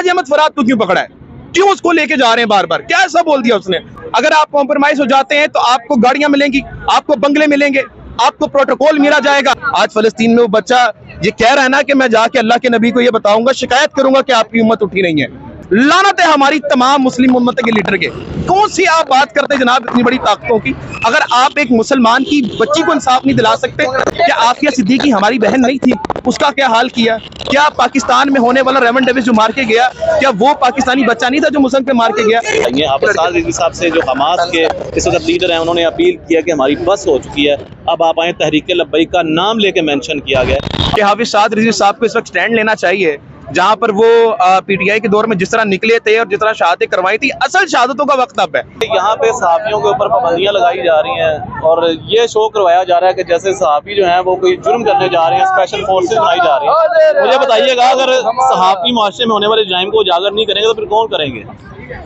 अहमद फराद को क्यों पकड़ा है, क्यों उसको लेके जा रहे हैं बार बार, क्या ऐसा बोल दिया उसने? अगर आप कॉम्प्रोमाइज हो जाते हैं तो आपको गाड़ियां मिलेंगी, आपको बंगले मिलेंगे, आपको प्रोटोकॉल मिला जाएगा। आज फलस्तीन में वो बच्चा ये कह रहा है ना कि मैं जाके अल्लाह के नबी को ये बताऊंगा, शिकायत करूंगा कि आपकी उम्मत उठी नहीं है। लानत है हमारी तमाम मुस्लिम उम्मत के लीडर के। कौन सी आप बात करते हैं जनाब इतनी बड़ी ताकतों की? अगर आप एक मुसलमान की बच्ची को इंसाफ नहीं दिला सकते, क्या आफिया सिद्दीकी हमारी बहन नहीं थी, उसका क्या हाल किया? क्या पाकिस्तान में होने वाला रेवन डेविस जो मार के गया, क्या वो पाकिस्तानी बच्चा नहीं था जो मुसल्मान पे मार के गया? हाफिज रिजवी साहब से जो हमास के इस वक्त लीडर हैं, उन्होंने अपील किया कि हमारी बस हो चुकी है, अब आप आए। तहरीक लब्बैक का नाम लेके मेंशन किया गया कि हाफिज साद रिजवी साहब को इस वक्त स्टैंड लेना चाहिए, जहां पर वो पीटीआई के दौर में जिस तरह निकले थे और जिस तरह शहादतें करवाई थी। असल शहादतों का वक्त अब है। यहाँ पे सहाफियों के ऊपर पाबंदियां लगाई जा रही हैं और ये शो करवाया जा रहा है कि जैसे सहाफी जो हैं वो कोई जुर्म करने जा रहे हैं, स्पेशल फोर्सेस बनाई जा रही हैं। मुझे बताइएगा, अगर सहाफी माशरे में होने वाले जराइम को उजागर नहीं करेंगे तो फिर कौन करेंगे?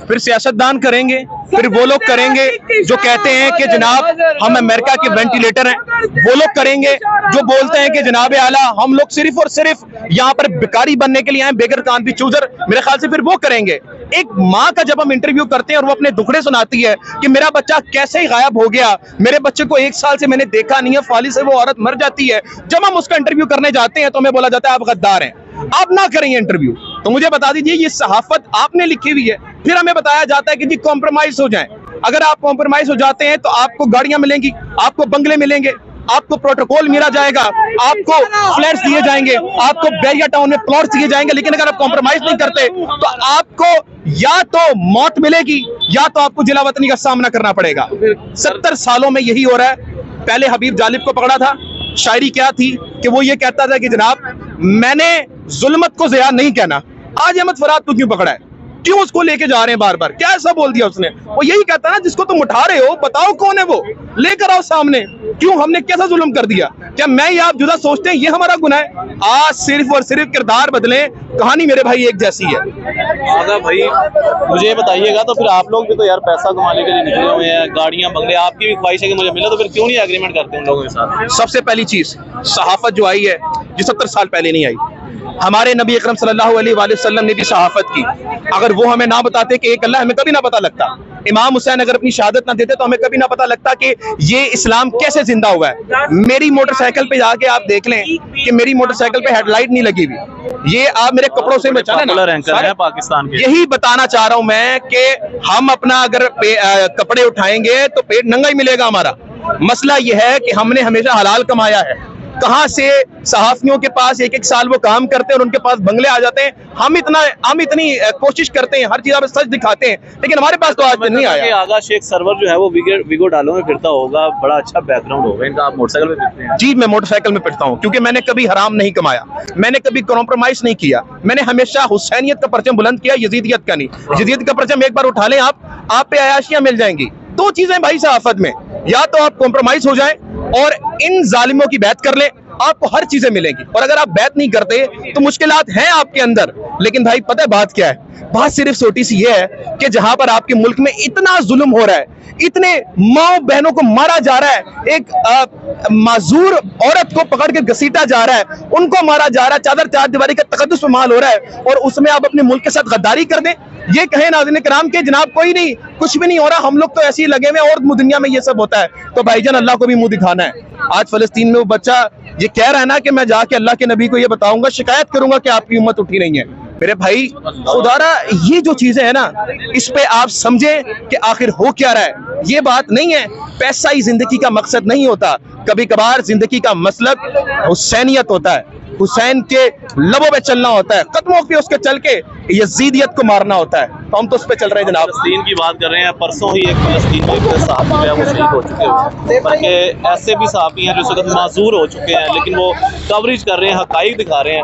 फिर सियासतदान करेंगे, फिर वो लोग करेंगे जो कहते हैं कि जनाब हम अमेरिका के वेंटिलेटर हैं, वो लोग करेंगे जो बोलते हैं कि जनाब आला हम लोग सिर्फ और सिर्फ यहाँ पर भिखारी बनने के लिए आए, बेगर कान भी चूजर, मेरे ख्याल से फिर वो करेंगे। एक माँ का जब हम इंटरव्यू करते हैं और वो अपने दुखड़े सुनाती है कि मेरा बच्चा कैसे ही गायब हो गया, मेरे बच्चे को 1 साल से मैंने देखा नहीं है, फाली से वो औरत मर जाती है, जब हम उसका इंटरव्यू करने जाते हैं तो हमें बोला जाता है आप गद्दार हैं, आप ना करेंगे इंटरव्यू। तो मुझे बता दीजिए, ये सहाफत आपने लिखी हुई है, फिर हमें बताया जाता है कि जी कॉम्प्रोमाइज हो जाएं। अगर आप कॉम्प्रोमाइज हो जाते हैं तो आपको गाड़ियां मिलेंगी, आपको बंगले मिलेंगे, आपको प्रोटोकॉल मिला जाएगा, आपको फ्लैट्स दिए जाएंगे, आपको बैरिया टाउन में प्लॉट्स दिए जाएंगे। लेकिन अगर आप कॉम्प्रोमाइज नहीं करते तो आपको या तो मौत मिलेगी या तो आपको जिला वतनी का सामना करना पड़ेगा। 70 सालों में यही हो रहा है। पहले हबीब जालिब को पकड़ा था, शायरी क्या थी कि वो ये कहता था कि जनाब मैंने जुल्मत को ज़िया नहीं कहना। आज अहमद फराद को क्यों पकड़ा है, क्यों उसको लेके जा रहे हैं बार बार, क्या ऐसा बोल दिया उसने? वो यही कहता है ना, जिसको तुम उठा रहे हो बताओ कौन है वो, लेकर आओ सामने, क्यों हमने कैसा जुल्म कर दिया? क्या मैं या आप जुदा सोचते हैं ये हमारा गुनाह है? आज सिर्फ और सिर्फ किरदार बदले, कहानी मेरे भाई एक जैसी है। अगर भाई मुझे ये बताइएगा, तो फिर आप लोग भी तो यार पैसा कमाने के लिए निकले हुए हैं, गाड़ियां बंगले, आपकी भी ख्वाहिश है कि मुझे मिले, तो फिर क्यों नहीं एग्रीमेंट करते उन लोगों के साथ? सबसे पहली चीज, सहाफत जो आई है जो 70 साल पहले नहीं आई। हमारे नबी अकरम सल्लल्लाहु अलैहि वसल्लम ने भी सहाफत की। अगर वो हमें ना बताते कि एक अल्लाह, हमें कभी ना पता लगता। इमाम हुसैन अगर अपनी शहादत ना देते तो हमें कभी ना पता लगता कि ये इस्लाम कैसे जिंदा हुआ है। मेरी मोटरसाइकिल पे जाके आप देख लें कि मेरी मोटरसाइकिल पे हेडलाइट नहीं लगी हुई। ये आप मेरे कपड़ों से बचाना ना, पाकिस्तान के। यही बताना चाह रहा हूं मैं कि हम अपना अगर कपड़े उठाएंगे तो पेट नंगा ही मिलेगा हमारा। मसला यह है कि हमने हमेशा हलाल कमाया है। कहां से सहाफियों के पास 1-1 साल वो काम करते हैं और उनके पास बंगले आ जाते हैं। हम इतनी कोशिश करते हैं, हर चीज में सच दिखाते हैं, लेकिन हमारे पास तो आज नहीं आया। आगा शेख सरवर जो है वो विगो डालो में फिरता होगा, बड़ा अच्छा बैकग्राउंड होगा इनका। आप मोटरसाइकिल में फिरते हैं? जी, मैं मोटरसाइकिल में फिरता हूँ क्योंकि मैंने कभी हराम नहीं कमाया, मैंने कभी कॉम्प्रोमाइज नहीं किया। मैंने हमेशा हुसैनियत का परचम बुलंद किया, यजीदियत का नहीं। यजीद का परचम एक बार उठा लें आप पे अयाशियां मिल जाएंगी। 2 चीजें भाई सहाफत में, या तो आप कॉम्प्रोमाइज हो जाएं और इन जालिमों की बैत कर लें, आपको हर चीजें मिलेंगी। और अगर आप बैत नहीं करते तो मुश्किलात हैं आपके अंदर। लेकिन भाई पता है बात क्या है? बात सिर्फ छोटी सी ये है कि जहां पर आपके मुल्क में इतना जुल्म हो रहा है, इतने माँ बहनों को मारा जा रहा है, एक माजूर औरत को पकड़ के घसीटा जा रहा है, उनको मारा जा रहा है, चादर चार दीवारी का तकद्दुस पे माल हो रहा है, और उसमें आप अपने मुल्क के साथ गद्दारी कर दें। ये कहे नाज़रीन किराम के जनाब कोई नहीं, कुछ भी नहीं हो रहा, हम लोग तो ऐसे ही लगे हुए और दुनिया में ये सब होता है। तो भाईजान अल्लाह को भी मुंह दिखाना है। आज फलस्तीन में वो बच्चा ये कह रहा है ना कि मैं जाके अल्लाह के नबी को ये बताऊंगा, शिकायत करूंगा कि आपकी उम्मत उठी नहीं है। मेरे भाई खुदारा, ये जो चीजें हैं ना, इस पे आप समझे कि आखिर हो क्या रहा है। ये बात नहीं है, पैसा ही जिंदगी का मकसद नहीं होता। कभी कभार जिंदगी का मसलक हुसैनियत होता है, हुसैन के लबों पे चलना होता है, कदमों पे उसके चल के यजीदियत को मारना होता है। तो हम तो उस पे चल रहे हैं जनाब। फलस्तीन की बात कर रहे हैं। परसों ही एक फलस्तीन में सहाफी जो है वो शहीद हो चुके हैं, बल्कि ऐसे भी सहाफी हैं जो इस वक्त माजूर हो चुके हैं, लेकिन वो कवरेज कर रहे हैं, हकाइक दिखा रहे हैं।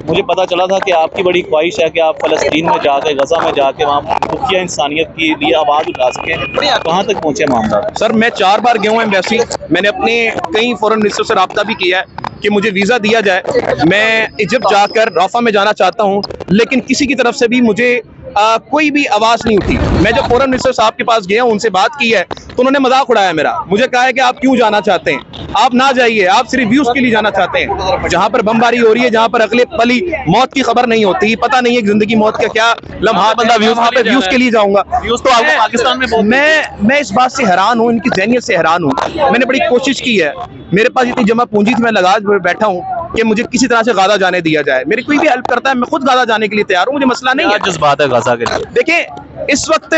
मुझे पता चला था कि आपकी बड़ी ख्वाहिश है कि आप फलस्तीन में जाके, गजा में जाके वहाँ दुखिया इंसानियत के लिए आवाज़ उठा सकें। कहाँ तक पहुँचे मामला? सर मैं 4 बार गया हूँ एम्बेसी। मैंने अपने कई फॉरेन मिनिस्टर से रब्ता भी किया है कि मुझे वीज़ा दिया जाए। मैं इजिप्ट जाकर राफा में जाना चाहता हूँ, लेकिन किसी की तरफ से भी मुझे कोई भी आवाज़ नहीं उठी। मैं जब फॉरेन मिनिस्टर साहब के पास गया हूँ, उनसे बात की है, तो उन्होंने मजाक उड़ाया मेरा, मुझे कहा है कि आप क्यों जाना चाहते हैं, आप ना जाइए, आप सिर्फ व्यूज के लिए जाना चाहते हैं। जहां पर बमबारी हो रही है, जहां पर अगले पली मौत की खबर नहीं होती, पता नहीं है कि जिंदगी मौत का क्या लम्हा, बंदा व्यूज के लिए जाऊंगा। व्यूज तो आपको पाकिस्तान में बहुत मैं इस बात से हैरान हूँ, इनकी ज़हनियत से हैरान हूँ। मैंने बड़ी कोशिश की है, मेरे पास इतनी जमा पूंजी थी, मैं लगा बैठा हूँ कि मुझे किसी तरह से गाजा जाने दिया जाए। मेरी कोई भी हेल्प करता है, मैं खुद गाजा जाने के लिए तैयार हूँ, मुझे मसला नहीं है। जज्बात है गाजा के लिए। देखें, इस वक्त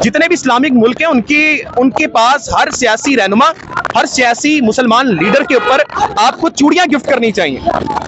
जितने भी इस्लामिक मुल्क हैं उनके पास हर सियासी रहनुमा, हर सियासी मुसलमान लीडर के ऊपर आपको चूड़ियां गिफ्ट करनी चाहिए।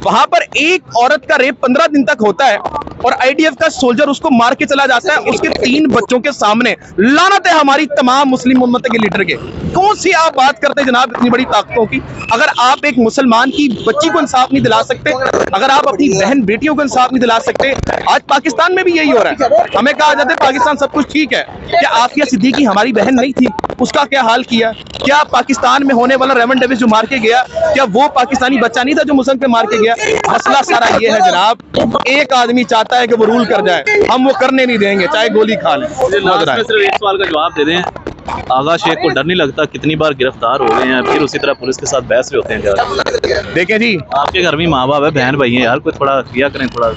वहां पर एक औरत का रेप 15 दिन तक होता है और आईडीएफ का सोल्जर उसको मार के चला जाता है, उसके 3 बच्चों के सामने। लानत है हमारी तमाम मुस्लिम उम्मत के लीडर के। कौन सी आप बात करते जनाब इतनी बड़ी ताकतों की? अगर आप एक मुसलमान की बच्ची को इंसाफ नहीं दिला सकते, अगर आप अपनी बहन बेटियों को इंसाफ नहीं दिला सकते, आज पाकिस्तान में भी यही हो रहा है। हमें कहा जाता है पाकिस्तान सब कुछ ठीक है, क्या आफिया सिद्दीकी हमारी बहन नहीं थी? उसका क्या हाल किया? क्या पाकिस्तान में होने वाला रेवन डेविस जो मार के गया, क्या वो पाकिस्तानी बच्चा नहीं था जो मुसलमान पे मार के गया? मसला सारा ये है जनाब, एक आदमी चाहता है कि वो रूल कर जाए, हम वो करने नहीं देंगे, चाहे गोली खा लें। सिर्फ एक सवाल का जवाब दे दें, आगा शेख को डर नहीं लगता? कितनी बार गिरफ्तार हो गए हैं, फिर उसी तरह पुलिस के साथ बहस भी होते हैं क्या? देखें जी, आपके घर में माँ बाप है, बहन भाई हैं यार, कोई थोड़ा किया करें थोड़ा।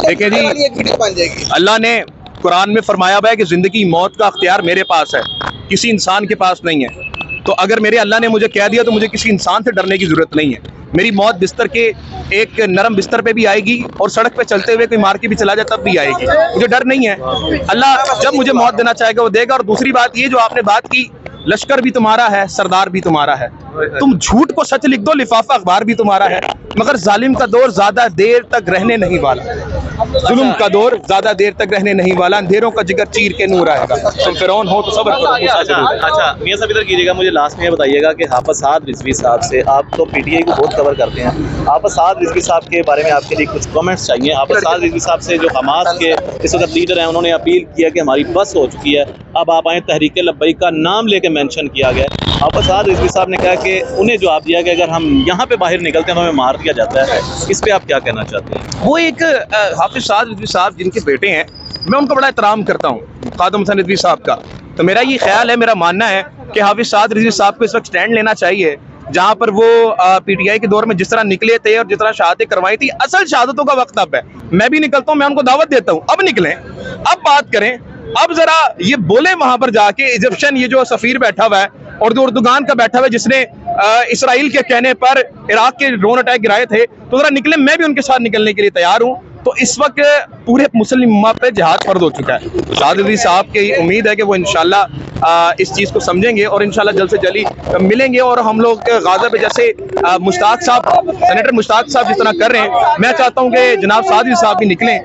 देखें जी, अल्लाह ने कुरान में फरमाया हुआ है कि जिंदगी मौत का अख्तियार मेरे पास है, किसी इंसान के पास नहीं है। तो अगर मेरे अल्लाह ने मुझे कह दिया तो मुझे किसी इंसान से डरने की जरूरत नहीं है। मेरी मौत बिस्तर के एक नरम बिस्तर पे भी आएगी और सड़क पे चलते हुए कोई मार के भी चला जाए तब भी आएगी, मुझे डर नहीं है। अल्लाह जब मुझे मौत देना चाहेगा वो देगा। और दूसरी बात ये जो आपने बात की, लश्कर भी तुम्हारा है, सरदार भी तुम्हारा है, तुम झूठ को सच लिख दो, लिफाफा अखबार भी तुम्हारा है, मगर जालिम का दौर ज्यादा देर तक रहने नहीं वाला, जुल्म का दौर ज्यादा देर तक रहने नहीं वाला, अंधेरों का जिगर चीर के नूर आएगा। तुम फिरौन हो तो सब्र करो। अच्छा मियां साहब इधर कीजिएगा, मुझे लास्ट में ये बताइएगा कि हाफिज साद रिजवी साहब से, आप तो पीटीआई को बहुत कवर करते हैं, हाफिज साद रिजवी साहब के बारे में आपके लिए कुछ कमेंट्स चाहिए। हाफिज साद रिजवी साहब से जो हमास के इस वक्त लीडर हैं, उन्होंने अपील किया कि हमारी बस हो चुकी है, अब आप आए। तहरीक लब्बैक का नाम लेके मेंशन किया गया। हाफिज साद रिजवी साहब ने कहा कि उन्हें जवाब दिया कि अगर हम यहाँ पे बाहर निकलते हैं तो हमें मार दिया जाता है। इस पे आप क्या कहना चाहते हैं? वो एक हाफिज साद रिजवी साहब जिनके बेटे हैं, मैं उनका बड़ा एहतराम करता हूँ, खादम हसन रिजवी साहब का। तो मेरा ये ख्याल है, मेरा मानना है कि हाफिज साद रिजवी साहब को इस वक्त स्टैंड लेना चाहिए। जहाँ पर वो पीटीआई के दौर में जिस तरह निकले थे और जिस तरह शहादतें करवाई थी, असल शहादतों का वक्त अब है। मैं भी निकलता हूँ, मैं उनको दावत देता हूँ, अब निकलें, अब बात करें, अब जरा ये बोले वहां पर जाके। इजिप्शियन ये जो सफीर बैठा हुआ है और जो उर्दुगान का बैठा हुआ है, जिसने इसराइल के कहने पर इराक के ड्रोन अटैक गिराए थे, तो जरा निकले, मैं भी उनके साथ निकलने के लिए तैयार हूँ। तो इस वक्त पूरे मुस्लिम उम्मा पे जिहाद फर्ज हो चुका है। साद रिजवी साहब की उम्मीद है कि वो इंशाल्लाह इस चीज़ को समझेंगे और इंशाल्लाह जल्द से जल्द मिलेंगे। और हम लोग गाज़ा पे जैसे मुश्ताक साहब, सेनेटर मुश्ताक साहब जिस तरह कर रहे हैं, मैं चाहता हूँ कि जनाब साद रिजवी साहब भी निकलें।